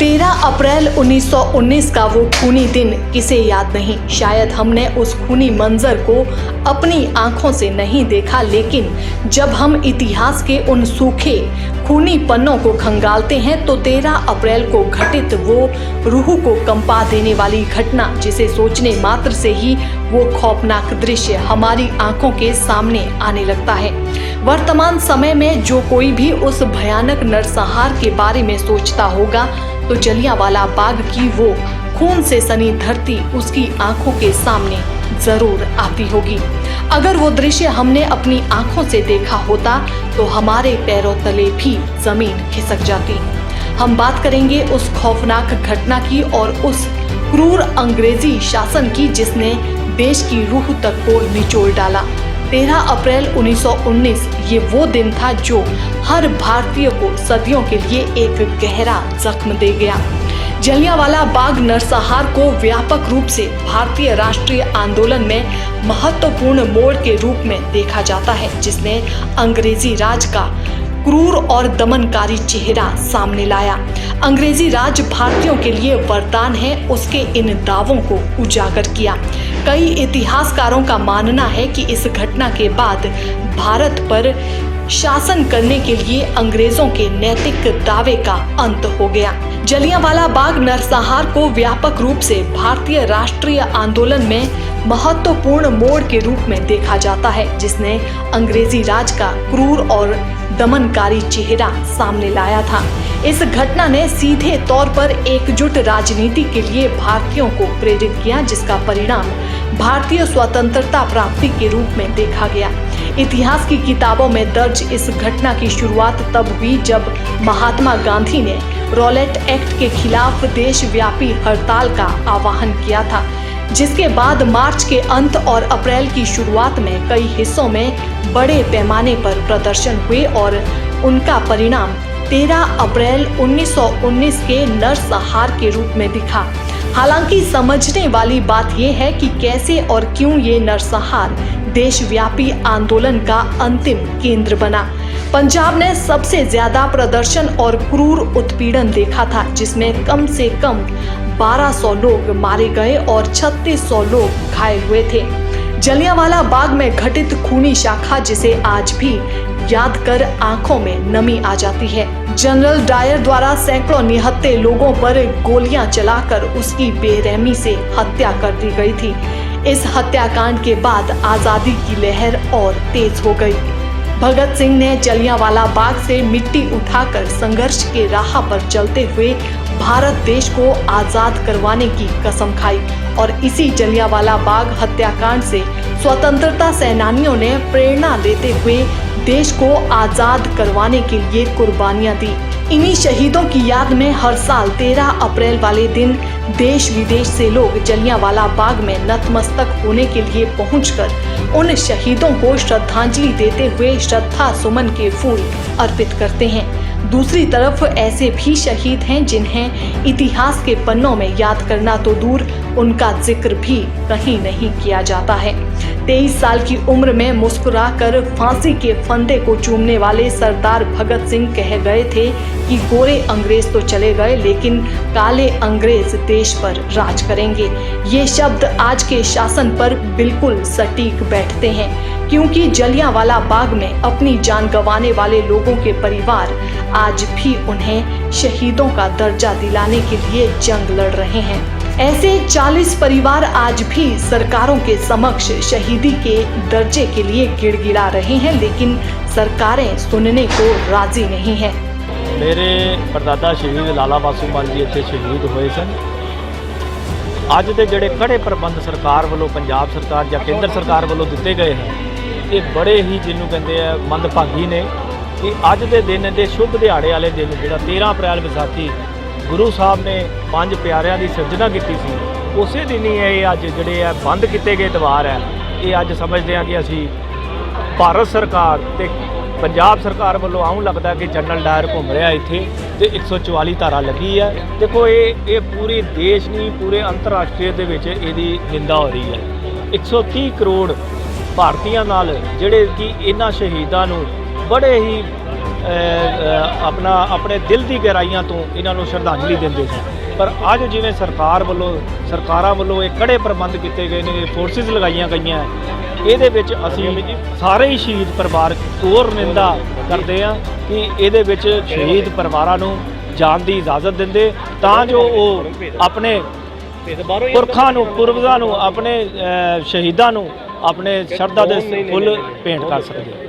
13 अप्रैल 1919 का वो खूनी दिन किसे याद नहीं। शायद हमने उस खूनी मंजर को अपनी आंखों से नहीं देखा, लेकिन जब हम इतिहास के उन सूखे खूनी पन्नों को खंगालते हैं तो 13 अप्रैल को घटित वो रूह को कंपा देने वाली घटना, जिसे सोचने मात्र से ही वो खौफनाक दृश्य हमारी आंखों के सामने आने लगता है। वर्तमान समय में जो कोई भी उस भयानक नरसंहार के बारे में सोचता होगा तो जलियांवाला बाग की वो खून से सनी धरती उसकी आंखों के सामने जरूर आती होगी। अगर वो दृश्य हमने अपनी आंखों से देखा होता तो हमारे पैरों तले भी जमीन खिसक जाती। हम बात करेंगे उस खौफनाक घटना की और उस क्रूर अंग्रेजी शासन की जिसने देश की रूह तक को निचोड़ डाला। 13 अप्रैल 1919 ये वो दिन था जो हर भारतीय को सदियों के लिए एक गहरा जख्म दे गया। जलियांवाला बाग नरसंहार को व्यापक रूप से भारतीय राष्ट्रीय आंदोलन में महत्वपूर्ण मोड़ के रूप में देखा जाता है, जिसने अंग्रेजी राज का क्रूर और दमनकारी चेहरा सामने लाया। अंग्रेजी राज भारतीयों के लिए वरदान है, उसके इन दावों को उजागर किया। कई इतिहासकारों का मानना है कि इस घटना के बाद भारत पर शासन करने के लिए अंग्रेजों के नैतिक दावे का अंत हो गया। जलियांवाला बाग नरसंहार को व्यापक रूप से भारतीय राष्ट्रीय आंदोलन में महत्वपूर्ण मोड़ के रूप में देखा जाता है, जिसने अंग्रेजी राज का क्रूर और दमनकारी चेहरा सामने लाया था। इस घटना ने सीधे तौर पर एकजुट राजनीति के लिए भारतीयों को प्रेरित किया, जिसका परिणाम भारतीय स्वतंत्रता प्राप्ति के रूप में देखा गया। इतिहास की किताबों में दर्ज इस घटना की शुरुआत तब हुई जब महात्मा गांधी ने रॉलेट एक्ट के खिलाफ देशव्यापी हड़ताल का आह्वान किया था, जिसके बाद मार्च के अंत और अप्रैल की शुरुआत में कई हिस्सों में बड़े पैमाने पर प्रदर्शन हुए और उनका परिणाम 13 अप्रैल 1919 के नरसंहार के रूप में दिखा। हालांकि समझने वाली बात यह है कि कैसे और क्यों ये नरसंहार देशव्यापी आंदोलन का अंतिम केंद्र बना। पंजाब ने सबसे ज्यादा प्रदर्शन और क्रूर उत्पीड़न देखा था, जिसमें कम से कम 1200 लोग मारे गए और 3600 लोग घायल हुए थे। जलियांवाला बाग में घटित खूनी शाखा जिसे आज भी याद कर आंखों में नमी आ जाती है। जनरल डायर द्वारा सैकड़ों निहत्थे लोगों पर गोलियां चलाकर उसकी बेरहमी से हत्या कर दी गई थी। इस हत्याकांड के बाद आजादी की लहर और तेज हो गई। भगत सिंह ने जलियांवाला बाग से मिट्टी उठाकर संघर्ष के राह पर चलते हुए भारत देश को आजाद करवाने की कसम खाई और इसी जलियांवाला बाग हत्याकांड से स्वतंत्रता सेनानियों ने प्रेरणा लेते हुए देश को आजाद करवाने के लिए कुर्बानियां दी। इन्हीं शहीदों की याद में हर साल 13 अप्रैल वाले दिन देश विदेश से लोग जलियांवाला बाग में नतमस्तक होने के लिए पहुंचकर उन शहीदों को श्रद्धांजलि देते हुए श्रद्धा सुमन के फूल अर्पित करते हैं। दूसरी तरफ ऐसे भी शहीद हैं जिन्हें इतिहास के पन्नों में याद करना तो दूर, उनका जिक्र भी कहीं नहीं किया जाता है। 23 साल की उम्र में मुस्कुराकर फांसी के फंदे को चूमने वाले सरदार भगत सिंह कह गए थे कि गोरे अंग्रेज तो चले गए, लेकिन काले अंग्रेज देश पर राज करेंगे। ये शब्द आज के शासन पर बिल्कुल सटीक बैठते हैं, क्योंकि जलियांवाला बाग में अपनी जान गंवाने वाले लोगों के परिवार आज भी उन्हें शहीदों का दर्जा दिलाने के लिए जंग लड़ रहे हैं। ऐसे 40 परिवार आज भी सरकारों के समक्ष शहीदी के दर्जे के लिए गिड़गिड़ा रहे हैं, लेकिन सरकारें सुनने को राजी नहीं हैं। मेरे परदादा शहीद लाला बासूमान जी इत्थे शहीद हुए सन। ਅੱਜ ਦੇ ਜਿਹੜੇ ਕੜੇ ਪ੍ਰਬੰਧ ਸਰਕਾਰ ਵੱਲੋਂ ਪੰਜਾਬ ਸਰਕਾਰ ਜਾਂ ਕੇਂਦਰ ਸਰਕਾਰ ਵੱਲੋਂ ਦਿੱਤੇ ਗਏ ਹਨ, ਇਹ ਬੜੇ ਹੀ ਜਿਹਨੂੰ ਕਹਿੰਦੇ ਆ ਮੰਦਭਾਗੀ ਨੇ ਕਿ ਅੱਜ ਦੇ ਦਿਨ ਦੇ ਸ਼ੁਭ ਦਿਹਾੜੇ ਵਾਲੇ ਦਿਨ ਜਿਹੜਾ 13 ਅਪ੍ਰੈਲ ਵਿਸਾਖੀ ਗੁਰੂ ਸਾਹਿਬ ਨੇ 5 ਪਿਆਰਿਆਂ ਦੀ ਸਿਰਜਣਾ ਕੀਤੀ ਸੀ, ਉਸੇ ਦਿਨ ਹੀ ਇਹ ਅੱਜ ਜਿਹੜੇ ਆ ਬੰਦ ਕੀਤੇ ਗਏ ਤਿਉਹਾਰ ਹੈ। ਇਹ ਅੱਜ ਸਮਝਦੇ ਹਾਂ ਕਿ ਅਸੀਂ ਭਾਰਤ ਸਰਕਾਰ ਤੇ पंजाब सरकार वालों आऊँ लगता कि जनरल डायर घूम रहा इत्थे ते 144 धारा लगी है। देखो ये पूरे देश नहीं पूरे अंतरराष्ट्रीय दे विच इहदी निंदा हो रही है। 130 करोड़ भारतीयां नाल जिहड़े कि इन्हां शहीदां नूं बड़े ही ਆਪਣੇ ਦਿਲ ਦੀ ਗਹਿਰਾਈਆਂ ਤੋਂ ਇਹਨਾਂ ਨੂੰ ਸ਼ਰਧਾਂਜਲੀ ਦਿੰਦੇ ਸਨ। ਪਰ ਅੱਜ ਜਿਵੇਂ ਸਰਕਾਰਾਂ ਵੱਲੋਂ ਇਹ ਕੜੇ ਪ੍ਰਬੰਧ ਕੀਤੇ ਗਏ ਨੇ, ਫੋਰਸਿਸ ਲਗਾਈਆਂ ਗਈਆਂ, ਇਹਦੇ ਵਿੱਚ ਅਸੀਂ ਸਾਰੇ ਹੀ ਸ਼ਹੀਦ ਪਰਿਵਾਰ ਕੋਰ ਨਿੰਦਾ ਕਰਦੇ ਹਾਂ ਕਿ ਇਹਦੇ ਵਿੱਚ ਸ਼ਹੀਦ ਪਰਿਵਾਰਾਂ ਨੂੰ ਜਾਣ ਦੀ ਇਜਾਜ਼ਤ ਦਿੰਦੇ ਤਾਂ ਜੋ ਉਹ ਆਪਣੇ ਪੁਰਖਾਂ ਨੂੰ, ਪੂਰਵਜਾਂ ਨੂੰ, ਆਪਣੇ ਸ਼ਹੀਦਾਂ ਨੂੰ ਆਪਣੇ ਸ਼ਰਧਾ ਦੇ ਫੁੱਲ ਭੇਂਟ ਕਰ ਸਕਦੇ।